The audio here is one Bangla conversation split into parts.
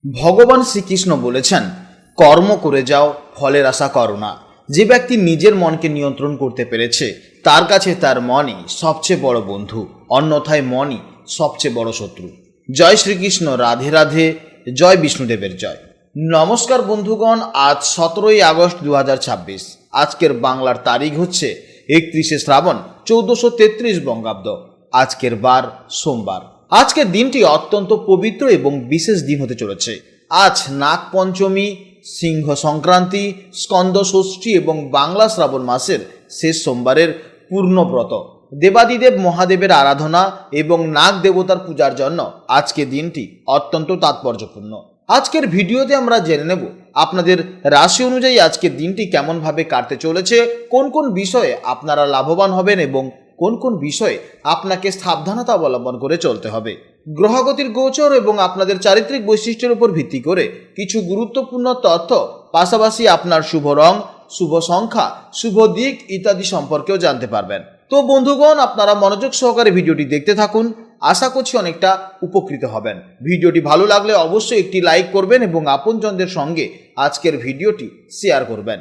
ভগবান শ্রীকৃষ্ণ বলেছেন, কর্ম করে যাও, ফলের আশা করো না। যে ব্যক্তি নিজের মনকে নিয়ন্ত্রণ করতে পেরেছে তার কাছে তার মনই সবচেয়ে বড় বন্ধু, অন্যথায় মনই সবচেয়ে বড় শত্রু। জয় শ্রীকৃষ্ণ, রাধে রাধে, জয় বিষ্ণুদেবের জয়। নমস্কার বন্ধুগণ, আজ 17ই আগস্ট 2026। আজকের বাংলার তারিখ হচ্ছে 31শে শ্রাবণ 1433 বঙ্গাব্দ। আজকের বার সোমবার। আজকের দিনটি অত্যন্ত পবিত্র এবং বিশেষ দিন হতে চলেছে। আজ নাগ পঞ্চমী, সিংহ সংক্রান্তি, স্কন্দ ষষ্ঠী এবং বাংলা শ্রাবণ মাসের শেষ সোমবারের পূর্ণব্রত। দেবাদিদেব মহাদেবের আরাধনা এবং নাগ দেবতার পূজার জন্য আজকের দিনটি অত্যন্ত তাৎপর্যপূর্ণ। আজকের ভিডিওতে আমরা জেনে নেব আপনাদের রাশি অনুযায়ী আজকের দিনটি কেমনভাবে কাটতে চলেছে, কোন কোন বিষয়ে আপনারা লাভবান হবেন এবং কোন কোন বিষয়ে আপনাকে সাবধানতা অবলম্বন করে চলতে হবে। গ্রহগতির গোচর এবং আপনাদের চারিত্রিক বৈশিষ্ট্যের উপর ভিত্তি করে কিছু গুরুত্বপূর্ণ তথ্য, পাশাপাশি আপনার শুভ রং, শুভ সংখ্যা, শুভ দিক ইত্যাদি সম্পর্কেও জানতে পারবেন। তো বন্ধুগণ, আপনারা মনোযোগ সহকারে ভিডিওটি দেখতে থাকুন। আশা করছি অনেকটা উপকৃত হবেন। ভিডিওটি ভালো লাগলে অবশ্যই একটি লাইক করবেন এবং আপনজনদের সঙ্গে আজকের ভিডিওটি শেয়ার করবেন।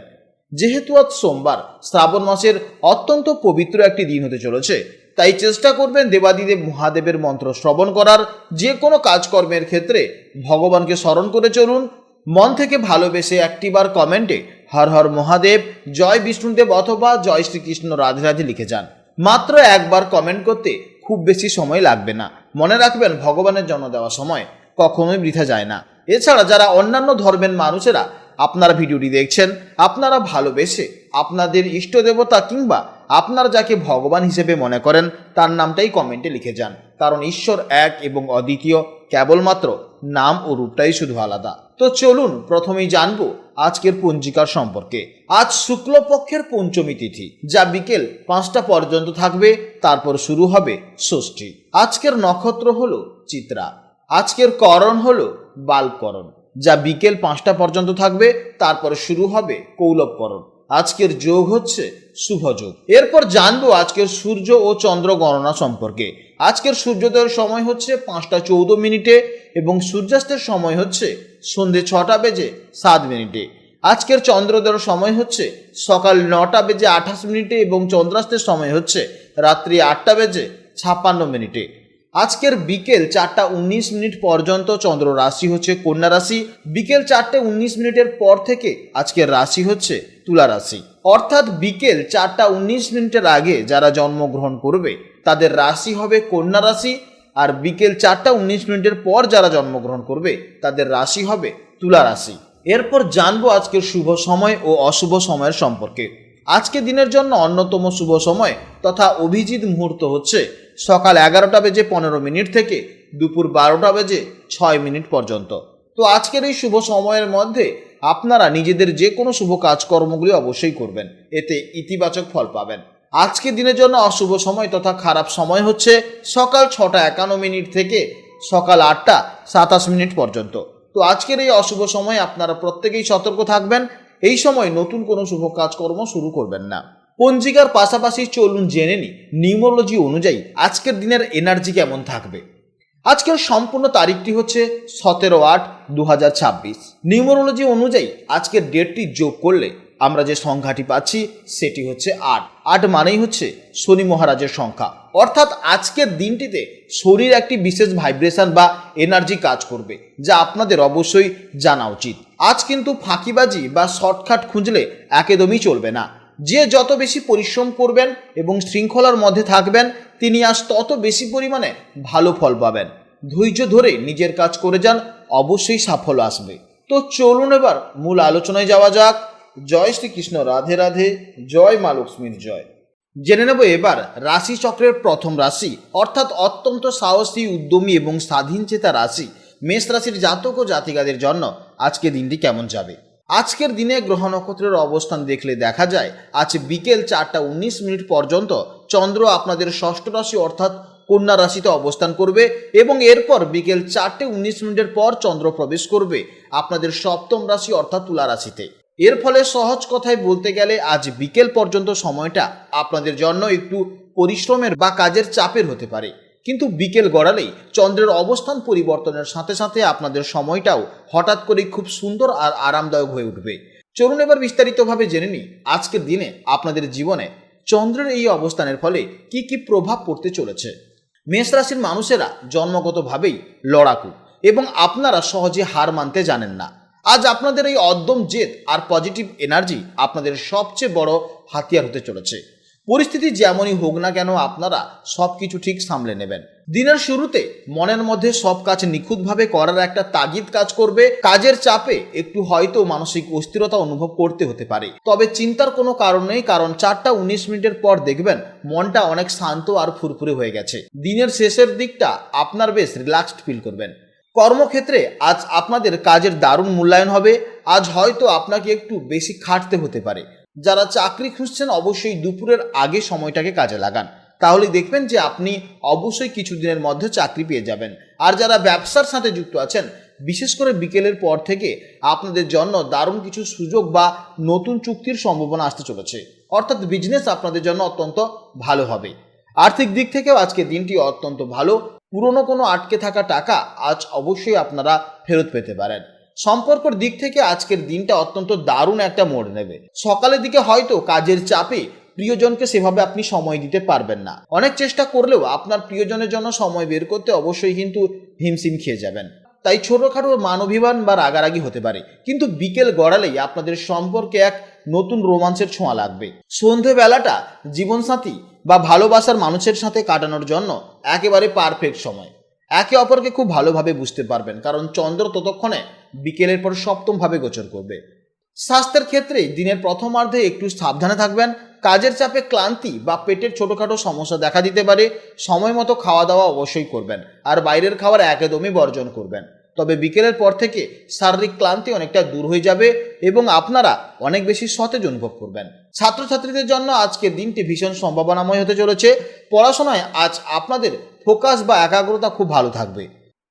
যেহেতু আজ সোমবার, শ্রাবণ মাসের অত্যন্ত পবিত্র একটি দিন হতে চলেছে, তাই চেষ্টা করবেন দেবাদিদেব মহাদেবের মন্ত্র শ্রবণ করার। যে কোনো কাজকর্মের ক্ষেত্রে ভগবানকে স্মরণ করে চলুন। মন থেকে ভালোবেসে একটিবার কমেন্টে হর হর মহাদেব, জয় বিষ্ণুদেব অথবা জয় শ্রীকৃষ্ণ, রাধে রাধে লিখে যান। মাত্র একবার কমেন্ট করতে খুব বেশি সময় লাগবে না। মনে রাখবেন, ভগবানের জন্য দেওয়া সময় কখনোই বৃথা যায় না। এছাড়া যারা অন্যান্য ধর্মের মানুষেরা আপনারা ভিডিওটি দেখছেন, আপনারা ভালোবেসে আপনাদের ইষ্ট দেবতা কিংবা আপনারা যাকে ভগবান হিসেবে মনে করেন তার নামটাই কমেন্টে লিখে যান। কারণ ঈশ্বর এক এবং অদ্বিতীয়, কেবলমাত্র নাম ও রূপটাই শুধু আলাদা। তো চলুন প্রথমেই জানবো আজকের পঞ্জিকার সম্পর্কে। আজ শুক্লপক্ষের পঞ্চমী তিথি, যা বিকেল 5টা পর্যন্ত থাকবে, তারপর শুরু হবে ষষ্ঠী। আজকের নক্ষত্র হলো চিত্রা। আজকের করণ হলো বাল্বকরণ, যা বিকেল 5টা পর্যন্ত থাকবে, তারপরে শুরু হবে কৌলবকরণ। আজকের যোগ হচ্ছে শুভ যোগ। এরপর জানবো আজকের সূর্য ও চন্দ্র গণনা সম্পর্কে। আজকের সূর্যোদয়ের সময় হচ্ছে 5টা 14 মিনিটে এবং সূর্যাস্তের সময় হচ্ছে সন্ধে 6টা বেজে 7 মিনিটে। আজকের চন্দ্রোদয়ের সময় হচ্ছে সকাল 9টা বেজে 28 মিনিটে এবং চন্দ্রাস্তের সময় হচ্ছে রাত্রি 8টা বেজে 56 মিনিটে। আজকের বিকেল 4টা 19 মিনিট পর্যন্ত চন্দ্র রাশি হচ্ছে কন্যা রাশি। বিকেল 4টে 19 মিনিটের পর থেকে আজকের রাশি হচ্ছে তুলা রাশি। অর্থাৎ বিকেল 4টা 19 মিনিটের আগে যারা জন্মগ্রহণ করবে তাদের রাশি হবে কন্যা রাশি, আর বিকেল 4টা 19 মিনিটের পর যারা জন্মগ্রহণ করবে তাদের রাশি হবে তুলা রাশি। এরপর জানবো আজকের শুভ সময় ও অশুভ সময়ের সম্পর্কে। আজকে দিনের জন্য অন্যতম শুভ সময় তথা অভিজিৎ মুহূর্ত হচ্ছে সকাল 11টা বেজে 15 মিনিট থেকে দুপুর 12টা বেজে 6 মিনিট পর্যন্ত। তো আজকের এই শুভ সময়ের মধ্যে আপনারা নিজেদের যে কোনো শুভ কাজকর্মগুলি অবশ্যই করবেন, এতে ইতিবাচক ফল পাবেন। আজকে দিনের জন্য অশুভ সময় তথা খারাপ সময় হচ্ছে সকাল 6টা 51 মিনিট থেকে সকাল 8টা 27 মিনিট পর্যন্ত। তো আজকের এই অশুভ সময় আপনারা প্রত্যেকেই সতর্ক থাকবেন। এই সময় নতুন কোনো শুভ কাজকর্ম শুরু করবেন না। পঞ্জিকার পাশাপাশি চলুন জেনে নিই নিউমোলজি অনুযায়ী আজকের দিনের এনার্জি কেমন থাকবে। আজকের সম্পূর্ণ তারিখটি হচ্ছে 17/8/2026। নিউমোলজি অনুযায়ী আজকের ডেটটি যোগ করলে আমরা যে সংখ্যাটি পাচ্ছি সেটি হচ্ছে 8। 8 মানেই হচ্ছে শনি মহারাজের সংখ্যা। অর্থাৎ আজকের দিনটিতে শরীর একটি বিশেষ ভাইব্রেশন বা এনার্জি কাজ করবে, যা আপনাদের অবশ্যই জানা উচিত। আজ কিন্তু ফাঁকিবাজি বা শর্টকাট খুঁজলে একদমই চলবে না। যে যত বেশি পরিশ্রম করবেন এবং শৃঙ্খলার মধ্যে থাকবেন, তিনি আজ তত বেশি পরিমাণে ভালো ফল পাবেন। ধৈর্য ধরে নিজের কাজ করে যান, অবশ্যই সাফল্য আসবে। তো চলুন এবার মূল আলোচনায় যাওয়া যাক। জয় শ্রীকৃষ্ণ, রাধে রাধে, জয় মা লক্ষ্মীর জয়। জেনে নেব এবার রাশি চক্রের প্রথম রাশি, অর্থাৎ অত্যন্ত সাহসী, উদ্যমী এবং স্বাধীনচেতা রাশি মেষ রাশির জাতক ও জাতিকাদের জন্য আজকে দিনটি কেমন যাবে। আজকের দিনে গ্রহ নক্ষত্রের অবস্থান দেখলে দেখা যায় আজ বিকেল 4টা 19 মিনিট পর্যন্ত চন্দ্র আপনাদের ষষ্ঠ রাশি অর্থাৎ কন্যা রাশিতে অবস্থান করবে এবং এরপর বিকেল 4টে 19 মিনিটের পর চন্দ্র প্রবেশ করবে আপনাদের সপ্তম রাশি অর্থাৎ তুলা রাশিতে। এর ফলে সহজ কথায় বলতে গেলে আজ বিকেল পর্যন্ত সময়টা আপনাদের জন্য একটু পরিশ্রমের বা কাজের চাপের হতে পারে। কিন্তু বিকেল গড়ালেই চন্দ্রের অবস্থান পরিবর্তনের সাথে সাথে আপনাদের সময়টাও হঠাৎ করেই খুব সুন্দর আর আরামদায়ক হয়ে উঠবে। চলুন এবার বিস্তারিতভাবে জেনে নিই আজকের দিনে আপনাদের জীবনে চন্দ্রের এই অবস্থানের ফলে কি কি প্রভাব পড়তে চলেছে। মেষ রাশির মানুষেরা জন্মগতভাবেই লড়াকু এবং আপনারা সহজে হার মানতে জানেন না। আজ আপনাদের এই অদ্যম জেদ আর পজিটিভ এনার্জি আপনাদের সবচেয়ে বড় হাতিয়ার হতে চলেছে। পরিস্থিতি যেমনই হোক না কেন আপনারা সবকিছু ঠিক সামলে নেবেন। দিনের শুরুতে মনের মধ্যে সব কাজ নিখুঁতভাবে করার একটা তাগিদ কাজ করবে। কাজের চাপে একটু হয়তো মানসিক অস্থিরতা অনুভব করতে হতে পারে, তবে চিন্তার কোনো কারণ নেই, কারণ 4:19 পর দেখবেন মনটা অনেক শান্ত আর ফুরফুরে হয়ে গেছে। দিনের শেষের দিকটা আপনার বেশ রিল্যাক্সড ফিল করবেন। কর্মক্ষেত্রে আজ আপনাদের কাজের দারুণ মূল্যায়ন হবে। আজ হয়তো আপনাকে একটু বেশি খাটতে হতে পারে। যারা চাকরি খুঁজছেন অবশ্যই দুপুরের আগে সময়টাকে কাজে লাগান, তাহলে দেখবেন যে আপনি অবশ্যই কিছুদিনের মধ্যে চাকরি পেয়ে যাবেন। আর যারা ব্যবসার সাথে যুক্ত আছেন, বিশেষ করে বিকেলের পর থেকে আপনাদের জন্য দারুণ কিছু সুযোগ বা নতুন চুক্তির সম্ভাবনা আসতে চলেছে, অর্থাৎ বিজনেস আপনাদের জন্য অত্যন্ত ভালো হবে। আর্থিক দিক থেকেও আজকে দিনটি অত্যন্ত ভালো। পুরনো কোনো আটকে থাকা টাকা আজ অবশ্যই আপনারা ফেরত পেতে পারেন। সম্পর্কের দিক থেকে আজকের দিনটা অত্যন্ত দারুণ একটা মোড় নেবে। সকালের দিকে হয়তো কাজের চাপে প্রিয়জনকে সেভাবে আপনি সময় দিতে পারবেন না। অনেক চেষ্টা করলেও আপনার প্রিয়জনের জন্য সময় বের করতে অবশ্যই কিন্তু হিমশিম খেয়ে যাবেন। তাই ছোটোখাটো মানবিমান বা রাগারাগি হতে পারে, কিন্তু বিকেল গড়ালেই আপনাদের সম্পর্কে এক নতুন রোমাঞ্চের ছোঁয়া লাগবে। সন্ধেবেলাটা জীবনসাথী বা ভালোবাসার মানুষের সাথে কাটানোর জন্য একেবারে পারফেক্ট সময়। একে অপরকে খুব ভালোভাবে বুঝতে পারবেন, কারণ চন্দ্র ততক্ষণে বিকেলের পর সপ্তমভাবে গোচর করবে। স্বাস্থ্যের ক্ষেত্রে দিনের প্রথমার্ধে একটু সাবধানে থাকবেন। কাজের চাপে ক্লান্তি বা পেটের ছোটোখাটো সমস্যা দেখা দিতে পারে। সময় মতো খাওয়া দাওয়া অবশ্যই করবেন, আর বাইরের খাবার একদমই বর্জন করবেন। তবে বিকেলের পর থেকে শারীরিক ক্লান্তি অনেকটা দূর হয়ে যাবে এবং আপনারা অনেক বেশি সতেজ অনুভব করবেন। ছাত্রছাত্রীদের জন্য আজকের দিনটি ভীষণ সম্ভাবনাময় হতে চলেছে। পড়াশোনায় আজ আপনাদের ফোকাস বা একাগ্রতা খুব ভালো থাকবে।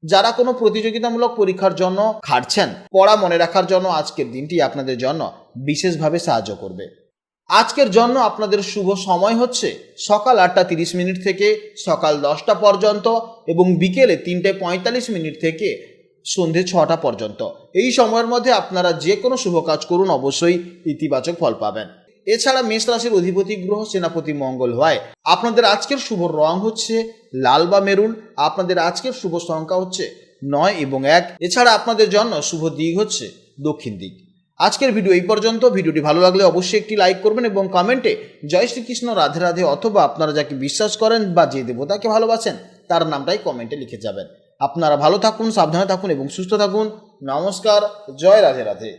যারা কোনো প্রতিযোগিতামূলক পরীক্ষার জন্য খাটছেন, পড়া মনে রাখার জন্য আজকের দিনটি আপনাদের জন্য বিশেষভাবে সাহায্য করবে। আজকের জন্য আপনাদের শুভ সময় হচ্ছে সকাল 8:30 থেকে সকাল 10টা পর্যন্ত এবং বিকেলে 3:45 থেকে সন্ধে 6টা পর্যন্ত। এই সময়ের মধ্যে আপনারা যে কোনো শুভ কাজ করুন, অবশ্যই ইতিবাচক ফল পাবেন। এছাড়া মেষ রাশির অধিপতি গ্রহ সেনাপতি মঙ্গল হয়। আপনাদের আজকের শুভ রং হচ্ছে লাল বা মেরুন। আপনাদের আজকের শুভ সংখ্যা হচ্ছে 9 এবং 1। এছাড়া আপনাদের জন্য শুভ দিক হচ্ছে দক্ষিণ দিক। আজকের ভিডিও এই পর্যন্ত। ভিডিওটি ভালো লাগলে অবশ্যই একটি লাইক করবেন এবং কমেন্টে জয় শ্রীকৃষ্ণ, রাধে রাধে, অথবা আপনারা যাকে বিশ্বাস করেন বা যে দেবতাকে ভালোবাসেন তার নামটাই কমেন্টে লিখে যাবেন। আপনারা ভালো থাকুন, সাবধানে থাকুন এবং সুস্থ থাকুন। নমস্কার, জয় রাধে রাধে।